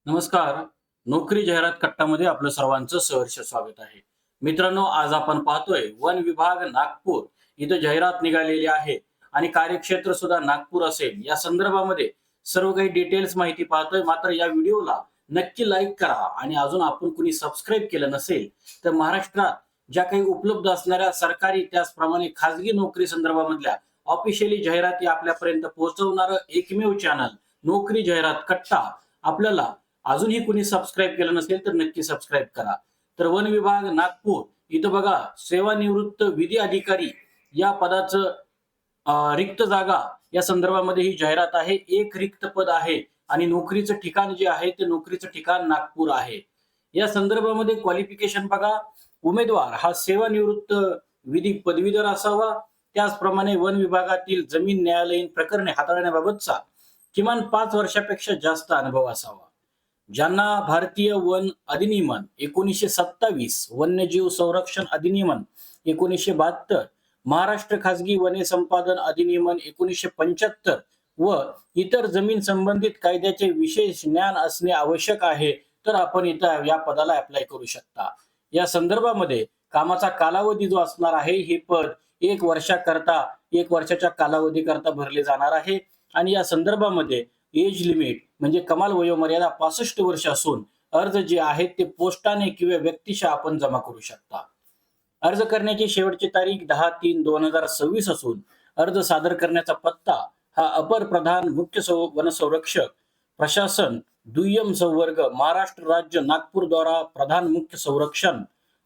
नमस्कार. नोकरी जाहिरात कट्टामध्ये आपलं सर्वांचं सहर्ष स्वागत आहे. मित्रांनो, आज आपण पाहतोय वन विभाग नागपूर इथं जाहिरात निघालेली आहे आणि कार्यक्षेत्र सुद्धा नागपूर असेल. या संदर्भामध्ये सर्व काही डिटेल्स माहिती पाहतोय. मात्र या व्हिडिओला नक्की लाईक करा आणि अजून आपण कुणी सबस्क्राईब केलं नसेल तर महाराष्ट्रात ज्या काही उपलब्ध असणाऱ्या सरकारी त्याचप्रमाणे खाजगी नोकरी संदर्भामधल्या ऑफिशियली जाहिराती आपल्यापर्यंत पोहोचवणारं एकमेव चॅनल नोकरी जाहिरात कट्टा आपल्याला अजूनही कुणी सबस्क्राईब केलं नसेल तर नक्की सबस्क्राईब करा. तर वन विभाग नागपूर इथं बघा, सेवानिवृत्त विधी अधिकारी या पदाचं रिक्त जागा या संदर्भामध्ये ही जाहिरात आहे. एक रिक्त पद आहे आणि नोकरीचं ठिकाण जे आहे ते नोकरीचं ठिकाण नागपूर आहे. या संदर्भामध्ये क्वालिफिकेशन बघा, उमेदवार हा सेवानिवृत्त विधी पदवीधर असावा. त्याचप्रमाणे वन विभागातील जमीन न्यायालयीन प्रकरणे हाताळण्याबाबतचा किमान 5 वर्षापेक्षा जास्त अनुभव असावा. ज्यांना भारतीय वन अधिनियमन 1927, वन्यजीव संरक्षण अधिनियमन 1972, महाराष्ट्र खाजगी वने संपादन अधिनियमन 1975 व इतर जमीन संबंधित कायद्याचे विशेष ज्ञान असणे आवश्यक आहे, तर आपण इथं या पदाला अप्लाय करू शकता. या संदर्भामध्ये कामाचा कालावधी जो असणार आहे, हे पद 1 वर्षाच्या कालावधीकरता भरले जाणार आहे आणि या संदर्भामध्ये एज लिमिट म्हणजे कमाल वयोमर्यादा 65 वर्ष असून अर्ज जे आहेत ते पोस्टाने किंवा व्यक्तिशः आपण जमा करू शकता. अर्ज करण्याची शेवटची तारीख 10/3/2026 असून अर्ज सादर करण्याचा पत्ता हा अपर प्रधान मुख्य वनसंरक्षक प्रशासन दुय्यम संवर्ग महाराष्ट्र राज्य नागपूर द्वारा प्रधान मुख्य संरक्षण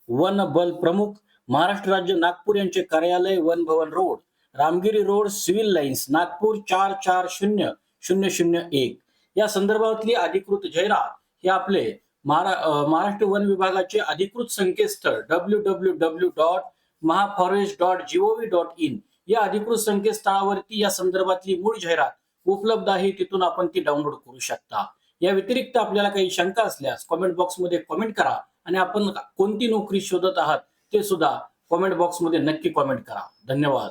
वन बल प्रमुख महाराष्ट्र राज्य नागपूर यांचे कार्यालय वन भवन road Ramgiri road civil lines Nagpur 440001 या संदर्भातली अधिकृत जाहिरात हे आपले महाराष्ट्र वन विभागाचे अधिकृत संकेतस्थळ www.mahaforest.gov.in या अधिकृत संकेतस्थळावरती या संदर्भातली मूळ जाहिरात उपलब्ध आहे. तिथून आपण ती डाउनलोड करू शकता. या व्यतिरिक्त आपल्याला काही शंका असल्यास कमेंट बॉक्समध्ये कमेंट करा आणि आपण कोणती नोकरी शोधत आहात ते सुद्धा कमेंट बॉक्समध्ये नक्की कमेंट करा. धन्यवाद.